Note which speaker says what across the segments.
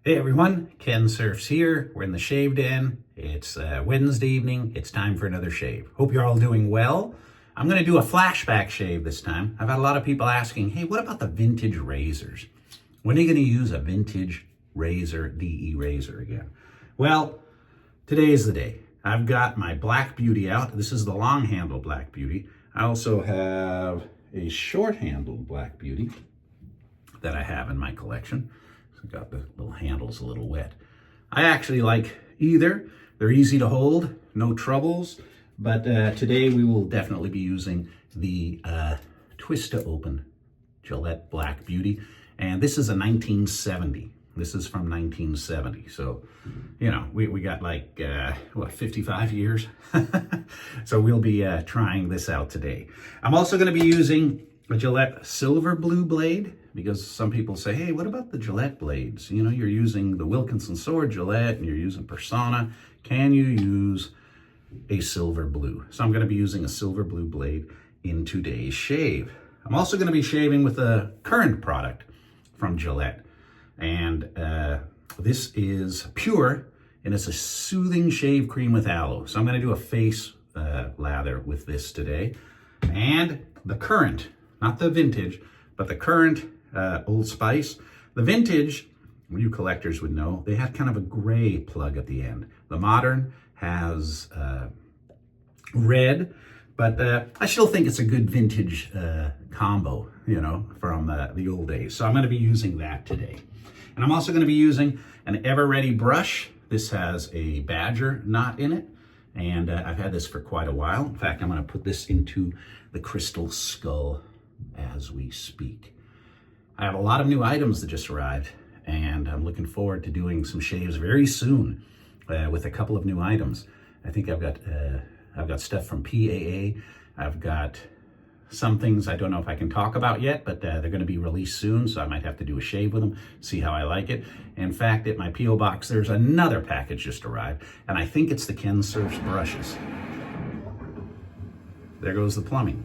Speaker 1: Hey everyone, Kensurfs here. We're in the shave den. It's Wednesday evening. It's time for another shave. Hope you're all doing well. I'm going to do a flashback shave this time. I've had a lot of people asking, hey, what about the vintage razors? When are you going to use a vintage razor, DE razor again? Well, today is the day. I've got my Black Beauty out. This is the long handle Black Beauty. I also have a short handled Black Beauty that I have in my collection. Got the little handles a little wet. I actually like either. They're easy to hold, no troubles, but today we will definitely be using the twist to open Gillette Black Beauty, and this is a 1970. This is from 1970, so you know we got like 55 years. So we'll be trying this out today. I'm also going to be using a Gillette silver blue blade, because some people say, hey, what about the Gillette blades? You know, you're using the Wilkinson Sword Gillette and you're using Persona. Can you use a silver blue? So I'm going to be using a silver blue blade in today's shave. I'm also going to be shaving with a current product from Gillette. And this is Pure, and it's a soothing shave cream with aloe. So I'm going to do a face lather with this today. And the current, not the vintage, but the current Old Spice. The vintage, you collectors would know, they had kind of a gray plug at the end. The modern has red, but I still think it's a good vintage combo, you know, from the old days. So I'm going to be using that today. And I'm also going to be using an Ever Ready brush. This has a badger knot in it, and I've had this for quite a while. In fact, I'm going to put this into the crystal skull as we speak. I have a lot of new items that just arrived, and I'm looking forward to doing some shaves very soon with a couple of new items. I think I've got stuff from PAA. I've got some things I don't know if I can talk about yet, but they're going to be released soon, so I might have to do a shave with them, see how I like it. In fact, at my P.O. box, there's another package just arrived, and I think it's the Kensurfs brushes. There goes the plumbing.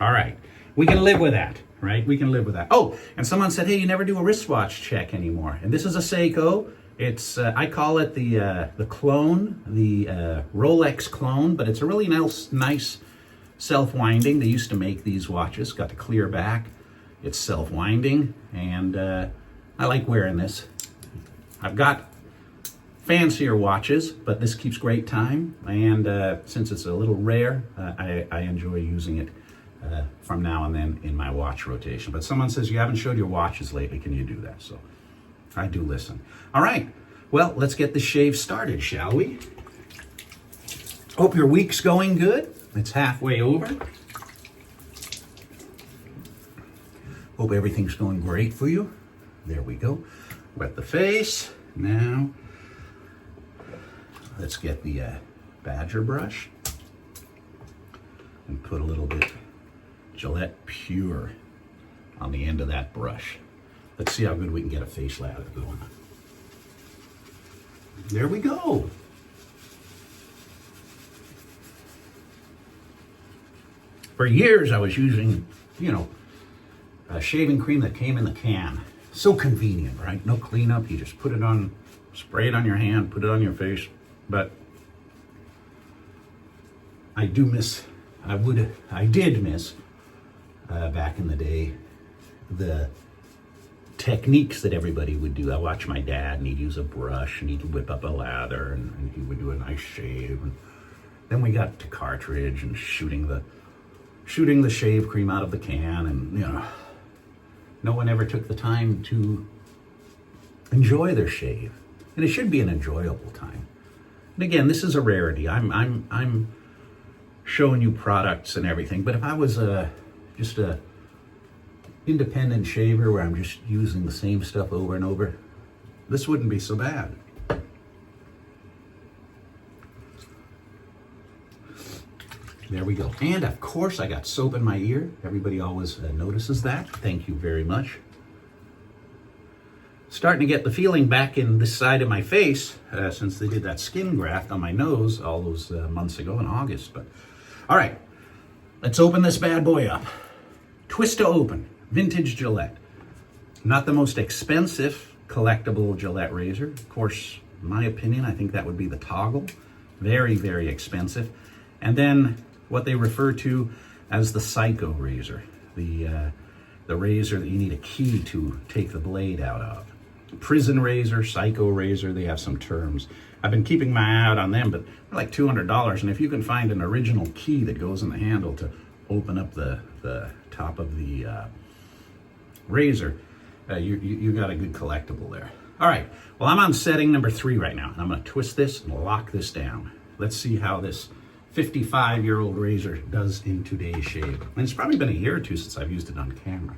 Speaker 1: All right. We can live with that, right? We can live with that. Oh, and someone said, hey, you never do a wristwatch check anymore. And this is a Seiko. It's, I call it the clone, the Rolex clone, but it's a really nice self-winding. They used to make these watches, got the clear back. It's self-winding, and I like wearing this. I've got fancier watches, but this keeps great time. And since it's a little rare, I enjoy using it from now and then in my watch rotation. But someone says, you haven't showed your watches lately, can you do that? So I do listen. All right, well, let's get the shave started, shall we? Hope your week's going good. It's halfway over. Hope everything's going great for you. There we go. Wet the face. Now, let's get the badger brush and put a little bit Gillette Pure on the end of that brush. Let's see how good we can get a face lather going. There we go. For years, I was using, you know, a shaving cream that came in the can. So convenient, right? No cleanup. You just put it on, spray it on your hand, put it on your face. But I did miss back in the day, the techniques that everybody would do. I watched my dad, and he'd use a brush, and he'd whip up a lather, and he would do a nice shave. And then we got to cartridge and shooting the shave cream out of the can, and you know, no one ever took the time to enjoy their shave, and it should be an enjoyable time. And again, this is a rarity. I'm showing you products and everything, but if I was just a independent shaver where I'm just using the same stuff over and over, this wouldn't be so bad. There we go. And of course I got soap in my ear. Everybody always notices that. Thank you very much. Starting to get the feeling back in this side of my face since they did that skin graft on my nose all those months ago in August. But all right, let's open this bad boy up. Twist to open, vintage Gillette. Not the most expensive collectible Gillette razor. Of course, in my opinion, I think that would be the toggle. Very, very expensive. And then what they refer to as the psycho razor, the razor that you need a key to take the blade out of. Prison razor, psycho razor, they have some terms. I've been keeping my eye out on them, but they're like $200. And if you can find an original key that goes in the handle to open up the top of the razor, you got a good collectible there. All right, well, I'm on setting number 3 right now, and I'm gonna twist this and lock this down. Let's see how this 55-year-old razor does in today's shave. And it's probably been a year or two since I've used it on camera.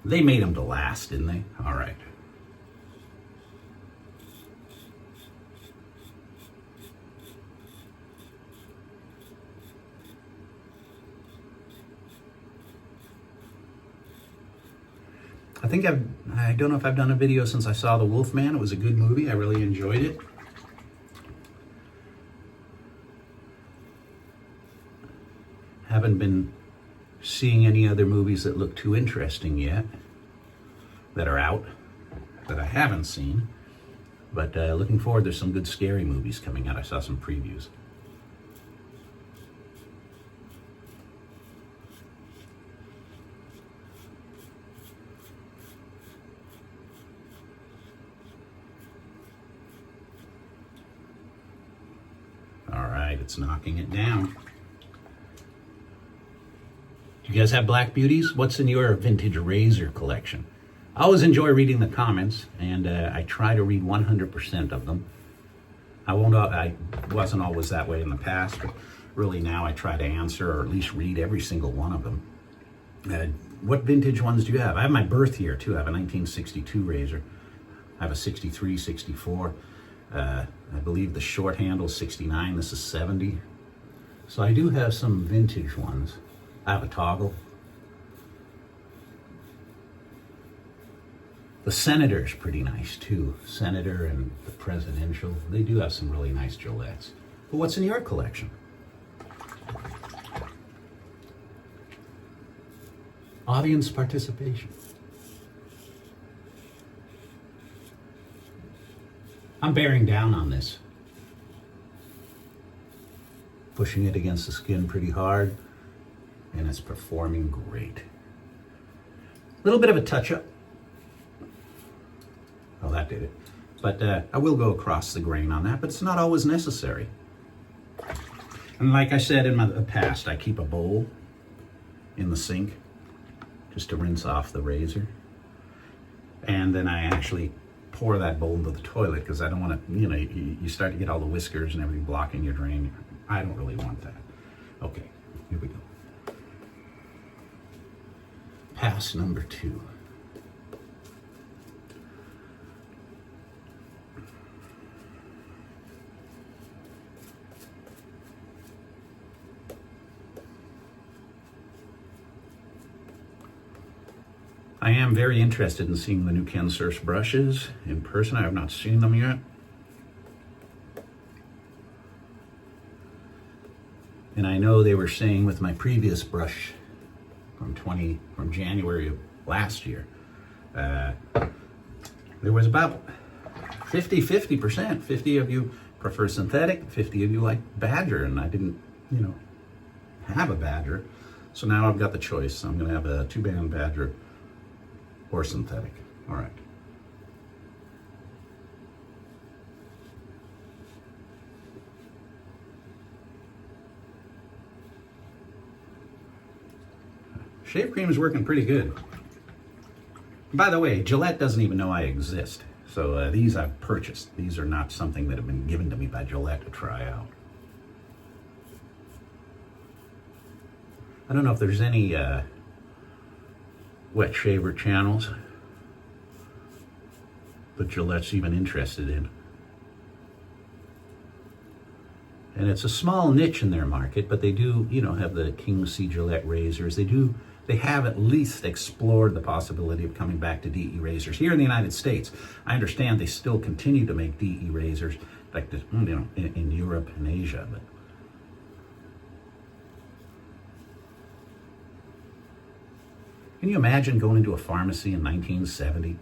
Speaker 1: They made them to last, didn't they? All right. I don't know if I've done a video since I saw The Wolfman. It was a good movie. I really enjoyed it. Haven't been seeing any other movies that look too interesting yet, that are out, that I haven't seen. But looking forward, there's some good scary movies coming out. I saw some previews. All right, it's knocking it down. Do you guys have Black Beauties? What's in your vintage razor collection? I always enjoy reading the comments, and I try to read 100% of them. I wasn't always that way in the past, but really now I try to answer or at least read every single one of them. What vintage ones do you have? I have my birth year too. I have a 1962 razor. I have a 63, 64. I believe the short handle is 69. This is 70. So I do have some vintage ones. I have a toggle. The Senator's pretty nice too. Senator and the Presidential. They do have some really nice Gillettes. But what's in your collection? Audience participation. I'm bearing down on this. Pushing it against the skin pretty hard, and it's performing great. A little bit of a touch-up. Oh, that did it. But I will go across the grain on that, but it's not always necessary. And like I said in the past, I keep a bowl in the sink just to rinse off the razor. And then I actually pour that bowl into the toilet because I don't want to, you start to get all the whiskers and everything blocking your drain. I don't really want that. Okay, here we go. Pass number 2. I am very interested in seeing the new Kensurfs brushes in person. I have not seen them yet. And I know they were saying with my previous brush from January of last year, there was about 50%. 50 of you prefer synthetic, 50 of you like Badger, and I didn't, have a Badger. So now I've got the choice. I'm gonna have a 2-band Badger or synthetic. All right. Shave cream is working pretty good. By the way, Gillette doesn't even know I exist. So these I've purchased. These are not something that have been given to me by Gillette to try out. I don't know if there's any wet shaver channels that Gillette's even interested in. And it's a small niche in their market, but they do, have the King C Gillette razors. They do they have at least explored the possibility of coming back to DE razors. Here in the United States, I understand they still continue to make DE razors, like in Europe and Asia. But can you imagine going into a pharmacy in 1970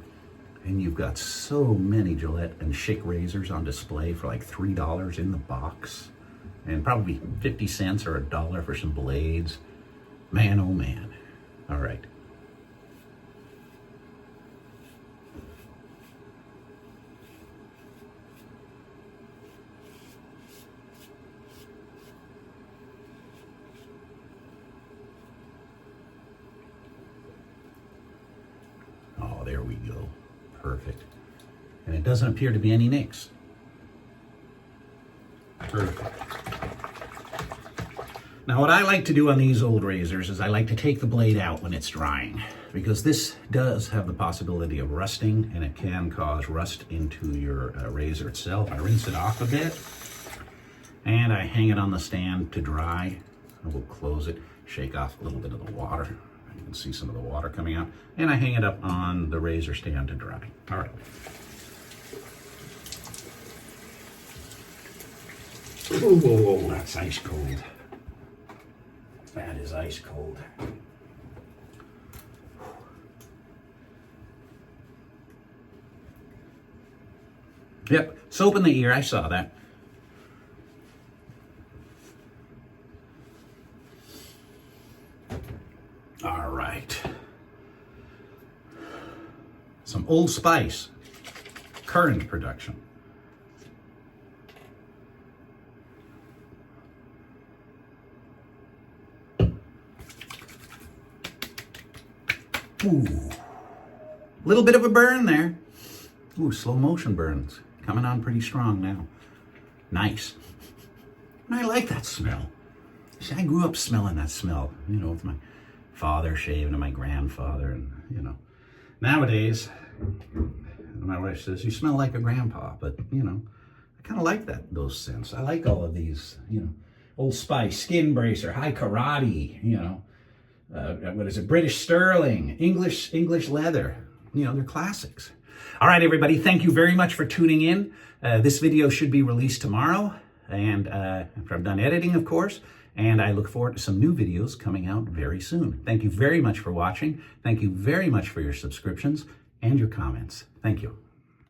Speaker 1: and you've got so many Gillette and Schick razors on display for like $3 in the box, and probably 50 cents or $1 for some blades? Man, oh man. All right. Oh, there we go. Perfect. And it doesn't appear to be any nicks. Perfect. Now, what I like to do on these old razors is I like to take the blade out when it's drying, because this does have the possibility of rusting, and it can cause rust into your razor itself. I rinse it off a bit, and I hang it on the stand to dry. I will close it, shake off a little bit of the water. You can see some of the water coming out, and I hang it up on the razor stand to dry. All right. Oh, that's ice cold. That is ice cold. Yep, soap in the ear, I saw that. All right. Some Old Spice, current production. Ooh, little bit of a burn there. Ooh, slow motion burns. Coming on pretty strong now. Nice. And I like that smell. See, I grew up smelling that smell, with my father shaving and my grandfather, and, Nowadays, my wife says, you smell like a grandpa, but, I kind of like those scents. I like all of these, Old Spice, Skin Bracer, High Karate, what is it? British Sterling, English Leather. They're classics. All right, everybody. Thank you very much for tuning in. This video should be released tomorrow, and after I'm done editing, of course. And I look forward to some new videos coming out very soon. Thank you very much for watching. Thank you very much for your subscriptions and your comments. Thank you.